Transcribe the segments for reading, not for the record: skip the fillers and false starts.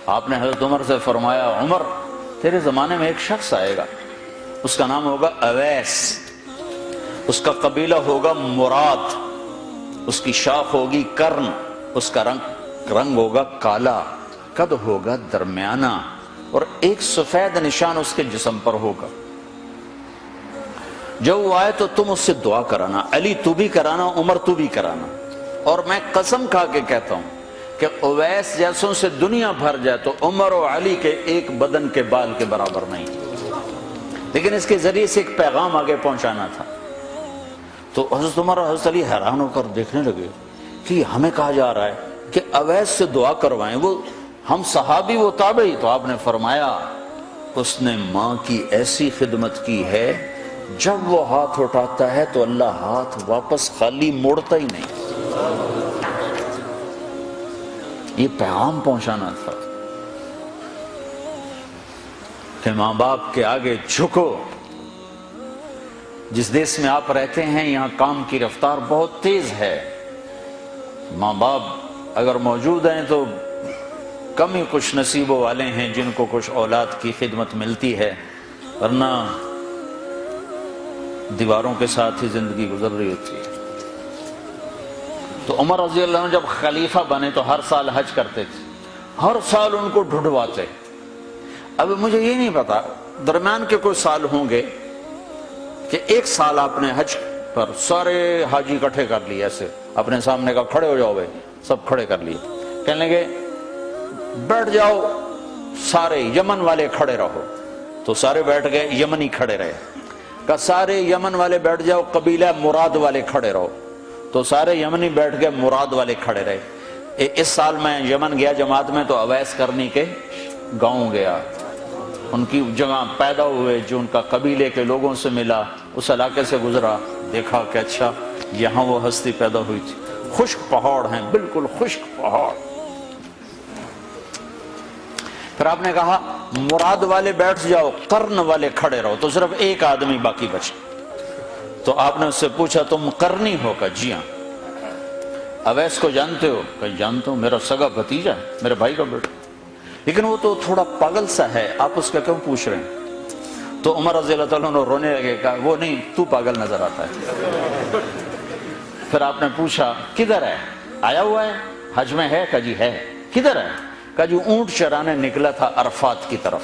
آپ نے حضرت عمر سے فرمایا عمر تیرے زمانے میں ایک شخص آئے گا، اس کا نام ہوگا اویس، اس کا قبیلہ ہوگا مراد، اس کی شاخ ہوگی کرن، اس کا رنگ ہوگا کالا، قد ہوگا درمیانہ، اور ایک سفید نشان اس کے جسم پر ہوگا۔ جب وہ آئے تو تم اس سے دعا کرانا، علی تو بھی کرانا، عمر تو بھی کرانا، اور میں قسم کھا کے کہتا ہوں کہ اویس جیسوں سے دنیا بھر جائے تو عمر و علی کے ایک بدن کے بال کے برابر نہیں، لیکن اس کے ذریعے سے ایک پیغام آگے پہنچانا تھا۔ تو حضرت عمر اور حضرت علی حیران ہو کر دیکھنے لگے کہ ہمیں کہا جا رہا ہے کہ اویس سے دعا کروائیں، وہ ہم صحابی وہ تابعی۔ تو آپ نے فرمایا اس نے ماں کی ایسی خدمت کی ہے، جب وہ ہاتھ اٹھاتا ہے تو اللہ ہاتھ واپس خالی موڑتا ہی نہیں۔ یہ پیغام پہنچانا تھا کہ ماں باپ کے آگے جھکو۔ جس دیش میں آپ رہتے ہیں یہاں کام کی رفتار بہت تیز ہے، ماں باپ اگر موجود ہیں تو کم ہی خوش نصیبوں والے ہیں جن کو کچھ اولاد کی خدمت ملتی ہے، ورنہ دیواروں کے ساتھ ہی زندگی گزر رہی ہوتی ہے۔ تو عمر رضی اللہ عنہ جب خلیفہ بنے تو ہر سال حج کرتے تھے، ہر سال ان کو ڈھونڈواتے۔ اب مجھے یہ نہیں پتا درمیان کے کوئی سال ہوں گے کہ ایک سال آپ نے حج پر سارے حاجی اکٹھے کر لیے، ایسے اپنے سامنے کا کھڑے ہو جاؤ بھائی، سب کھڑے کر لیے، کہنے لگے بیٹھ جاؤ سارے یمن والے کھڑے رہو، تو سارے بیٹھ گئے، یمنی کھڑے رہے، کہ سارے یمن والے بیٹھ جاؤ، قبیلہ مراد والے کھڑے رہو، تو سارے یمنی بیٹھ گئے، مراد والے کھڑے رہے۔ اس سال میں یمن گیا جماعت میں تو اویس کرنی کے گاؤں گیا، ان کی جگہ پیدا ہوئے، جو ان کا قبیلے کے لوگوں سے ملا، اس علاقے سے گزرا، دیکھا کہ اچھا یہاں وہ ہستی پیدا ہوئی تھی۔ خشک پہاڑ ہیں، بالکل خشک پہاڑ۔ پھر آپ نے کہا مراد والے بیٹھ جاؤ، قرن والے کھڑے رہو، تو صرف ایک آدمی باقی بچا۔ تو آپ نے اس سے پوچھا تم قرنی ہو؟ کہ جی ہاں۔ اویس کو جانتے ہو؟ کہ جانتا ہوں، میرا سگا بھتیجا ہے، میرے بھائی کا بیٹا، لیکن وہ تو تھوڑا پاگل سا ہے، آپ اس کا کیوں پوچھ رہے ہیں؟ تو عمر رضی اللہ تعالیٰ عنہ رونے لگے، کہا وہ نہیں، تو پاگل نظر آتا ہے۔ پھر آپ نے پوچھا کدھر ہے؟ آیا ہوا ہے حج میں؟ ہے کہ جی ہے۔ کدھر ہے؟ کہ جو اونٹ چرانے نکلا تھا عرفات کی طرف۔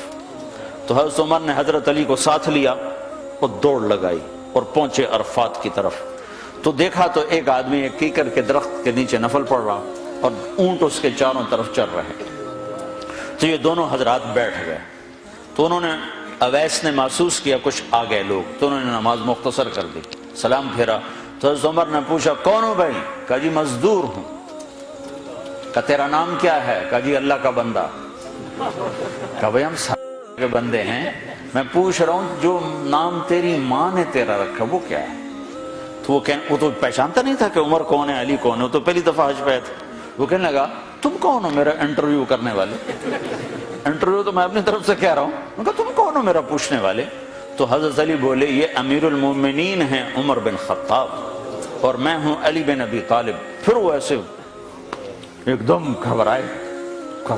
تو حضرت عمر نے حضرت علی کو ساتھ لیا اور دوڑ لگائی اور پہنچے عرفات کی طرف، تو دیکھا تو ایک آدمی ایک کیکر کے درخت کے نیچے نفل پڑ رہا اور اونٹ اس کے چاروں طرف چل رہے۔ تو یہ دونوں حضرات بیٹھ گئے، تو انہوں نے اویس نے محسوس کیا کچھ آ گئے لوگ، تو انہوں نے نماز مختصر کر دی، سلام پھیرا۔ تو حضرت عمر نے پوچھا کون ہو بھائی؟ کہا جی مزدور ہوں۔ کہا تیرا نام کیا ہے؟ کہا جی اللہ کا بندہ۔ کہا بھائی ہم سارے کے بندے ہیں، میں پوچھ رہا ہوں جو نام تیری ماں نے تیرا رکھا وہ کیا ہے؟ تو وہ تو پہچانتا نہیں تھا کہ عمر کون ہے، علی کون ہے، وہ تو پہلی دفعہ حج پہ تھے۔ وہ کہنے لگا تم کون ہو میرا انٹرویو کرنے والے؟ انٹرویو تو میں اپنی طرف سے کہہ رہا ہوں۔ میں کہا تم کون ہو میرا پوچھنے والے؟ تو حضرت علی بولے یہ امیر المومنین ہیں عمر بن خطاب، اور میں ہوں علی بن ابی طالب۔ پھر وہ ایسے ایک دم گھبرائے،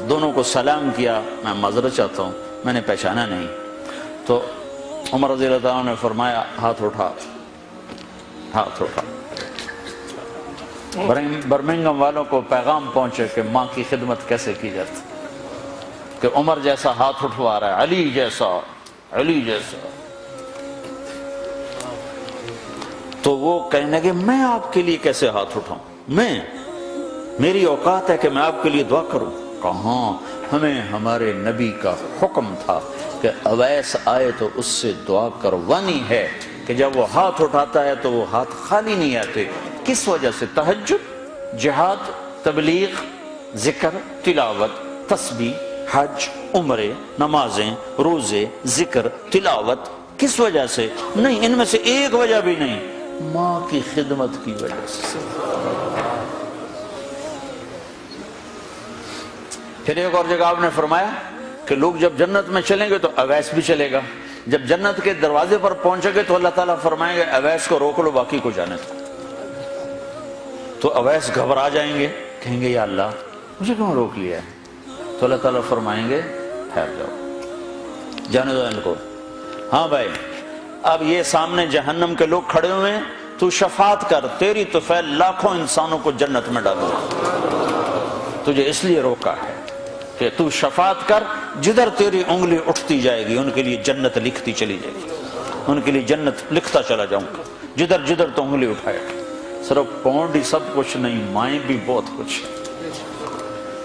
دونوں کو سلام کیا، میں معذرت چاہتا ہوں میں نے پہچانا نہیں۔ تو عمر رضی اللہ عنہ نے فرمایا ہاتھ اٹھا، ہاتھ اٹھا۔ برمنگم والوں کو پیغام پہنچے کہ ماں کی خدمت کیسے کی جاتی، کہ عمر جیسا ہاتھ اٹھوا رہا ہے، علی جیسا، علی جیسا۔ تو وہ کہنے لگے میں آپ کے لیے کیسے ہاتھ اٹھاؤں، میری اوقات ہے کہ میں آپ کے لیے دعا کروں؟ کہاں، ہمیں ہمارے نبی کا حکم تھا کہ اویس آئے تو اس سے دعا کروانی ہے، کہ جب وہ ہاتھ اٹھاتا ہے تو وہ ہاتھ خالی نہیں آتے۔ کس وجہ سے؟ تہجد، جہاد، تبلیغ، ذکر، تلاوت، تسبیح، حج، عمرے، نمازیں، روزے، ذکر، تلاوت۔ کس وجہ سے؟ نہیں، ان میں سے ایک وجہ بھی نہیں، ماں کی خدمت کی وجہ سے۔ پھر ایک اور جگہ آپ نے فرمایا کہ لوگ جب جنت میں چلیں گے تو اویس بھی چلے گا، جب جنت کے دروازے پر پہنچے گے تو اللہ تعالیٰ فرمائیں گے اویس کو روک لو باقی کو جانے دو۔ تو اویس گھبرا جائیں گے، کہیں گے یا اللہ مجھے کیوں روک لیا ہے؟ تو اللہ تعالیٰ فرمائیں گے ٹھہر جاؤ، جانے دو ان کو۔ ہاں بھائی، اب یہ سامنے جہنم کے لوگ کھڑے ہوئے ہیں، تو شفاعت کر، تیری طفیل لاکھوں انسانوں کو جنت میں ڈالو۔ تجھے اس لیے روکا ہے کہ تو شفاعت کر، جدھر تیری انگلی اٹھتی جائے گی ان کے لیے جنت لکھتی چلی جائے گی، ان کے لیے جنت لکھتا چلا جاؤں گا، جدھر جدھر تو انگلی اٹھائے۔ صرف پونڈ ہی سب کچھ نہیں، مائیں بھی بہت کچھ ہے۔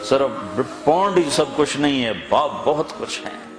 صرف پونڈ ہی سب کچھ نہیں ہے، باپ بہت کچھ ہے۔